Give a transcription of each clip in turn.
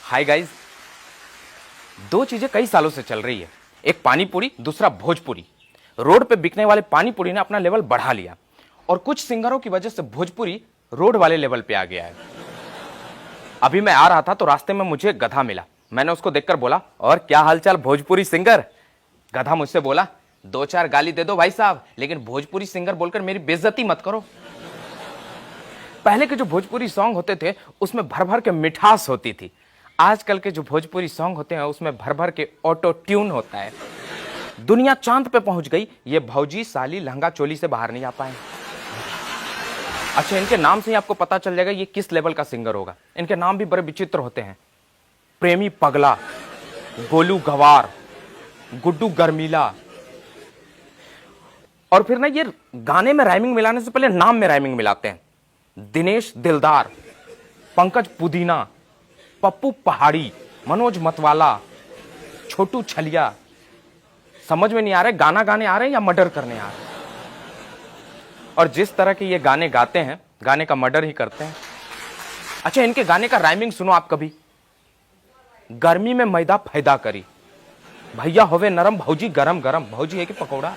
Hi guys, दो चीजें कई सालों से चल रही है। एक पानी पूरी, दूसरा भोजपुरी। रोड पे बिकने वाले पानी पूरी ने अपना लेवल बढ़ा लिया और कुछ सिंगरों की वजह से भोजपुरी रोड वाले लेवल पे आ गया है। अभी मैं आ रहा था तो रास्ते में मुझे गधा मिला। मैंने उसको देखकर बोला, और क्या हालचाल भोजपुरी सिंगर। गधा मुझसे बोला, दो चार गाली दे दो भाई साहब, लेकिन भोजपुरी सिंगर बोलकर मेरी बेइज्जती मत करो। पहले के जो भोजपुरी सॉन्ग होते थे उसमें भर भर के मिठास होती थी। आजकल के जो भोजपुरी सॉन्ग होते हैं उसमें भर भर के ऑटो ट्यून होता है। दुनिया चांद पे पहुंच गई, ये भौजी साली लहंगा चोली से बाहर नहीं आ पाए। अच्छा, इनके नाम से ही आपको पता चल जाएगा ये किस लेवल का सिंगर होगा। इनके नाम भी बड़े विचित्र होते हैं। प्रेमी पगला, गोलू गवार, गुड्डू गर्मीला। और फिर ना ये गाने में राइमिंग मिलाने से पहले नाम में राइमिंग मिलाते हैं। दिनेश दिलदार, पंकज पुदीना, पप्पू पहाड़ी, मनोज मतवाला, छोटू छलिया। समझ में नहीं आ रहे गाना गाने आ रहे हैं या मर्डर करने आ रहे हैं। और जिस तरह के ये गाने गाते हैं, गाने का मर्डर ही करते हैं। अच्छा, इनके गाने का राइमिंग सुनो आप कभी। गर्मी में मैदा फायदा करी, भैया होवे नरम, भौजी गरम गरम। भौजी है कि पकौड़ा।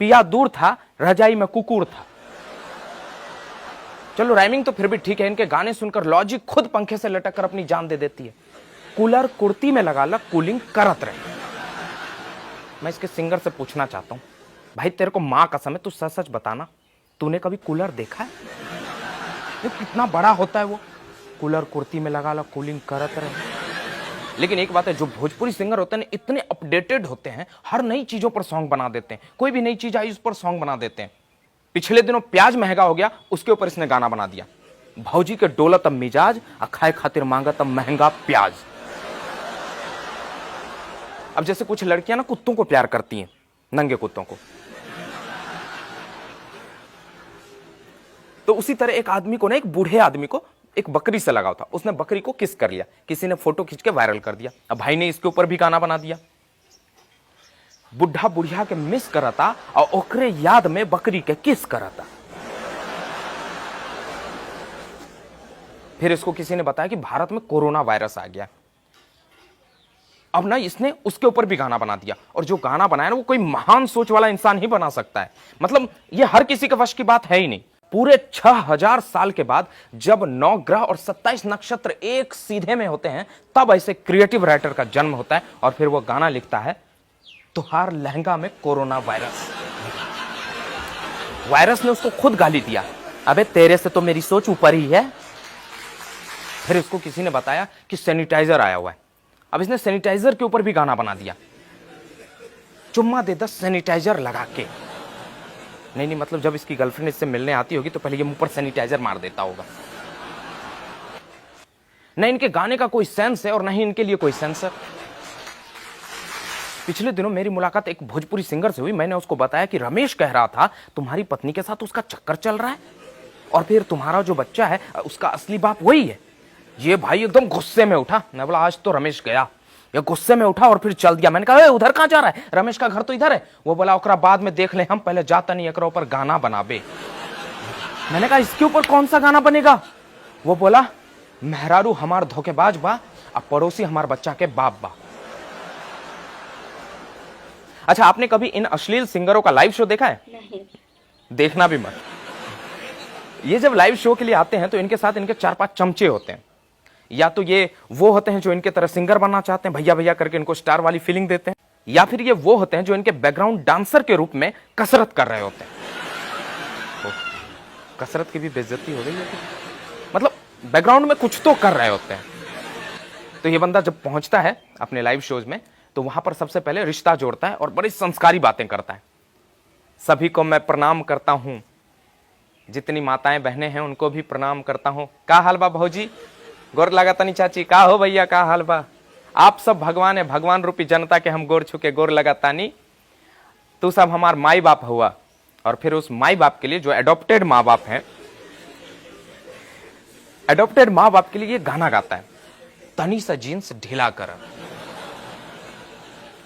पिया दूर था, रजाई में कुकुर था। चलो राइमिंग तो फिर भी ठीक है। इनके गाने सुनकर लॉजिक खुद पंखे से लटक कर अपनी जान दे देती है। कूलर कुर्ती में लगा ला, कूलिंग करत रहे। मैं इसके सिंगर से पूछना चाहता हूं, भाई तेरे को मां कसम है, तू सच सच बताना, तूने कभी कूलर देखा है? ये कितना बड़ा होता है वो। कूलर कुर्ती में लगा ला, कूलिंग करत रहे। लेकिन एक बात है, जो भोजपुरी सिंगर होते हैं इतने अपडेटेड होते हैं, हर नई चीजों पर सॉन्ग बना देते हैं। कोई भी नई चीज आई उस पर सॉन्ग बना देते हैं। पिछले दिनों प्याज महंगा हो गया, उसके ऊपर इसने गाना बना दिया। भौजी के डोलत अब मिजाज, खाए खातिर मांगा तब महंगा प्याज। अब जैसे कुछ लड़कियां ना कुत्तों को प्यार करती हैं, नंगे कुत्तों को, तो उसी तरह एक आदमी को ना, एक बूढ़े आदमी को एक बकरी से लगाव था। उसने बकरी को किस कर लिया, किसी ने फोटो खींच के वायरल कर दिया। अब भाई ने इसके ऊपर भी गाना बना दिया। बुढ़ा बुढ़िया के मिस करता और ओकरे याद में बकरी के किस करता। फिर इसको किसी ने बताया कि भारत में कोरोना वायरस आ गया। अब ना इसने उसके ऊपर भी गाना बना दिया। और जो गाना बनाया ना, वो कोई महान सोच वाला इंसान ही बना सकता है। मतलब ये हर किसी के वश की बात है ही नहीं। पूरे 6000 साल के बाद जब 9 ग्रह और 27 नक्षत्र एक सीधे में होते हैं, तब ऐसे क्रिएटिव राइटर का जन्म होता है। और फिर वो गाना लिखता है, तुहार लहंगा में कोरोना वायरस। वायरस ने उसको खुद गाली दिया, अबे तेरे से तो मेरी सोच ऊपर ही है। फिर इसको किसी ने बताया कि सैनिटाइजर आया हुआ है। अब इसने सैनिटाइजर के ऊपर भी गाना बना दिया, चुम्मा दे 10 सैनिटाइजर लगा के। नहीं, मतलब जब इसकी गर्लफ्रेंड इससे मिलने आती होगी तो पहले ये मुंह पर सैनिटाइजर मार देता होगा। न इनके गाने का कोई सेंस है और न ही इनके लिए कोई सेंसर। पिछले दिनों मेरी मुलाकात एक भोजपुरी सिंगर से हुई। मैंने उसको बताया कि रमेश कह रहा था तुम्हारी पत्नी के साथ उसका चक्कर चल रहा है और फिर तुम्हारा जो बच्चा है उसका असली बाप वही है। ये भाई एकदम गुस्से में उठा। मैं बोला आज तो रमेश गया। ये गुस्से में उठा और फिर चल दिया। मैंने कहा उधर कहां जा रहा है, रमेश का घर तो इधर है। वो बोला ओकरा बाद में देख ले, हम पहले जाता नहीं एकरा ऊपर गाना बनाबे। मैंने कहा इसके ऊपर कौन सा गाना बनेगा? वो बोला मेहरारू हमार धोखेबाज बा, अब पड़ोसी हमार बच्चा के बाप बा। अच्छा, आपने कभी इन अश्लील सिंगरों का लाइव शो देखा है? नहीं। देखना भी मत। ये जब लाइव शो के लिए आते हैं तो इनके साथ इनके 4-5 चमचे होते हैं। या तो ये वो होते हैं जो इनके तरह सिंगर बनना चाहते हैं, भैया भैया करके इनको स्टार वाली फीलिंग देते हैं। या फिर ये वो होते हैं जो इनके बैकग्राउंड डांसर के रूप में कसरत कर रहे होते हैं। तो कसरत की भी बेइज्जती हो गई है। मतलब बैकग्राउंड में कुछ तो कर रहे होते हैं। तो ये बंदा जब पहुंचता है अपने लाइव शोज में तो वहां पर सबसे पहले रिश्ता जोड़ता है और बड़ी संस्कारी बातें करता है। सभी को मैं प्रणाम करता हूं, जितनी माताएं बहनें हैं उनको भी प्रणाम करता हूं। का हाल बा भौजी? गोर लगातानी चाची। का हो भैया, का हाल बा? आप सब भगवान है, भगवान रूपी जनता के हम गोर छुके गोर लगातानी। तू सब हमार माई बाप हुआ। और फिर उस माई बाप के लिए जो एडॉप्टेड माँ बाप हैं, एडॉप्टेड माँ बाप के लिए ये गाना गाता है। तनी सा जीन्स ढीला कर,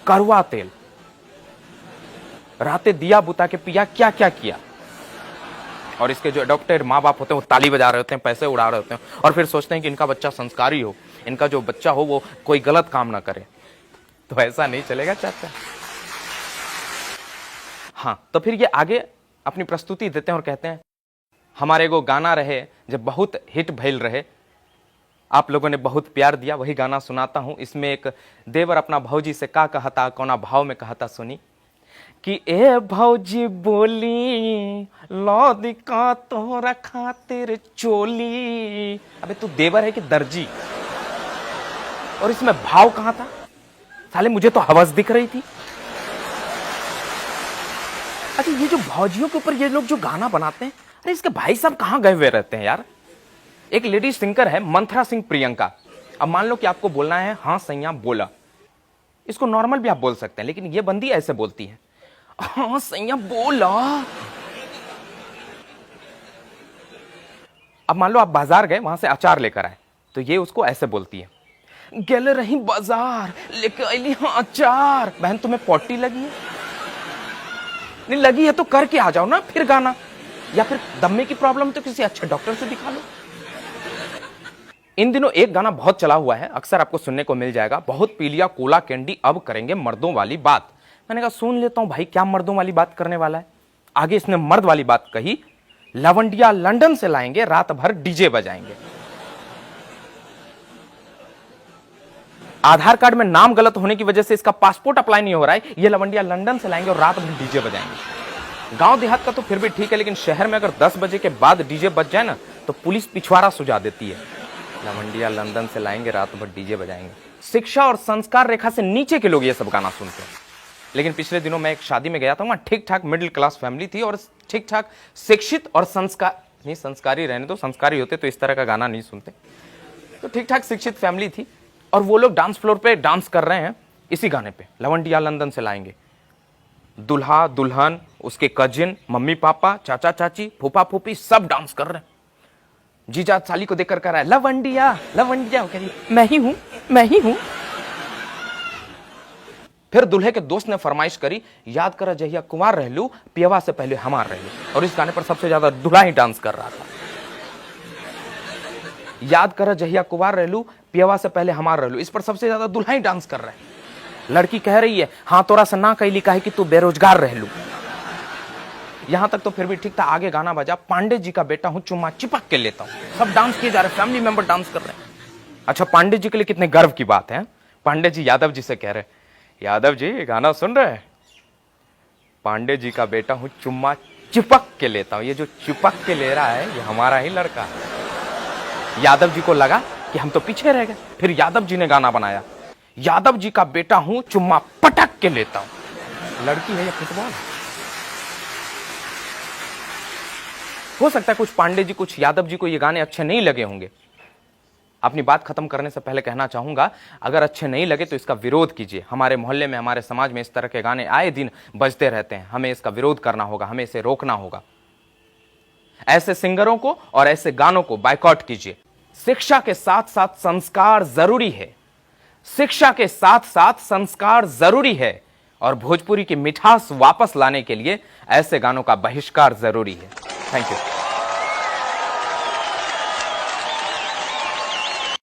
करवा तेल, राते दिया बुता के पिया क्या क्या किया, और इसके जो अडॉप्टेड माँ बाप होते हैं वो ताली बजा रहे होते हैं, पैसे उड़ा रहे होते हैं और फिर सोचते हैं कि इनका बच्चा संस्कारी हो, इनका जो बच्चा हो वो कोई गलत काम ना करे। तो ऐसा नहीं चलेगा चाचा। हाँ, तो फिर ये आगे अपनी प्रस्तुति देते हैं और कहते हैं, हमारे एगो गाना रहे जब बहुत हिट भइल रहे, आप लोगों ने बहुत प्यार दिया, वही गाना सुनाता हूं। इसमें एक देवर अपना भौजी से का कहता, कोना भाव में कहता, सुनी कि ए भौजी बोली लौदी का तोरा खातिर चोली। अबे तू देवर है कि दर्जी? और इसमें भाव कहां था साले? मुझे तो हवस दिख रही थी। अच्छा, ये जो भौजियों के ऊपर ये लोग जो गाना बनाते हैं, अरे इसके भाई साहब कहां गए हुए रहते हैं यार? एक लेडी सिंगर है मंथरा सिंह प्रियंका। अब मान लो कि आपको बोलना है हाँ सैया बोला, इसको नॉर्मल भी आप बोल सकते हैं, लेकिन ये बंदी ऐसे बोलती है, हाँ सैया बोला। अब मान लो आप बाजार गए, वहां से अचार लेकर आए, तो ये उसको ऐसे बोलती है, गेले रही बाजार लेकर आई हाँ अचार। बहन तुम्हें पॉटी लगी है? नहीं लगी है तो करके आ जाओ ना फिर गाना, या फिर दम्मे की प्रॉब्लम तो किसी अच्छे डॉक्टर से दिखा लो। इन दिनों एक गाना बहुत चला हुआ है, अक्सर आपको सुनने को मिल जाएगा, बहुत पी लिया कोला कैंडी अब करेंगे मर्दों वाली बात। मैंने कहा सुन लेता हूं भाई, क्या मर्दों वाली बात करने वाला है? आगे इसने मर्द वाली बात कही, लवंडिया लंदन से लाएंगे रात भर डीजे बजाएंगे। आधार कार्ड में नाम गलत होने की वजह से इसका पासपोर्ट अप्लाई नहीं हो रहा है, ये लवंडिया लंदन से लाएंगे और रात भर डीजे बजाएंगे। गांव देहात का तो फिर भी ठीक है, लेकिन शहर में अगर 10 बजे के बाद डीजे बज जाए ना तो पुलिस पिछवाड़ा सुझा देती है। लवंडिया लंदन से लाएंगे रात भर डीजे बजाएंगे। शिक्षा और संस्कार रेखा से नीचे के लोग ये सब गाना सुनते हैं। लेकिन पिछले दिनों मैं एक शादी में गया था, वहां ठीक ठाक मिडिल क्लास फैमिली थी और ठीक ठाक शिक्षित और संस्कारी रहने दो, संस्कारी होते तो इस तरह का गाना नहीं सुनते। तो ठीक ठाक शिक्षित फैमिली थी और वो लोग डांस फ्लोर पे डांस कर रहे हैं इसी गाने पे, लवंडिया लंदन से लाएंगे। दुल्हा दुल्हन, उसके कजिन, मम्मी पापा, चाचा चाची, फूफा फूफी सब डांस कर रहे हैं। जीजा साली को देखकर कह रहा है लवंडिया लवंडिया, कह रही मैं ही हूं मैं ही हूं। फिर दूल्हे के दोस्त ने फरमाइश करी, याद कर जहिया कुमार रहलू पियवा से पहले हमार रहलू। और इस गाने पर सबसे ज्यादा दूल्हा ही डांस कर रहा था। याद कर जहिया कुमार रहलू पियवा से पहले हमार रहलू, इस पर सबसे ज्यादा दूल्हा ही डांस कर रहा है। लड़की कह रही है हाँ तोरा से ना कैली काहे कि तू बेरोजगार रहलू। यहां तक तो फिर भी ठीक था, आगे गाना बजा, पांडे जी का बेटा हूं चुम्मा चिपक के लेता हूं। सब डांस किए जा रहे, फैमिली मेंबर डांस कर रहे हैं। अच्छा, पांडे जी के लिए कितने गर्व की बात है। पांडे जी यादव जी से कह रहे, यादव जी गाना सुन रहे हैं, पांडे जी का बेटा हूं चुम्मा चिपक के लेता हूं। ये जो चिपक के ले रहा है ये हमारा ही लड़का है। यादव जी को लगा कि हम तो पीछे रह गए, फिर यादव जी ने गाना बनाया, यादव जी का बेटा हूं चुम्मा पटक के लेता हूं। लड़की है या फुटबॉल? हो सकता है कुछ पांडे जी कुछ यादव जी को ये गाने अच्छे नहीं लगे होंगे। अपनी बात खत्म करने से पहले कहना चाहूंगा, अगर अच्छे नहीं लगे तो इसका विरोध कीजिए। हमारे मोहल्ले में, हमारे समाज में इस तरह के गाने आए दिन बजते रहते हैं, हमें इसका विरोध करना होगा, हमें इसे रोकना होगा। ऐसे सिंगरों को और ऐसे गानों को बायकॉट कीजिए। शिक्षा के साथ साथ संस्कार जरूरी है, शिक्षा के साथ साथ संस्कार जरूरी है, और भोजपुरी की मिठास वापस लाने के लिए ऐसे गानों का बहिष्कार जरूरी है। Thank you.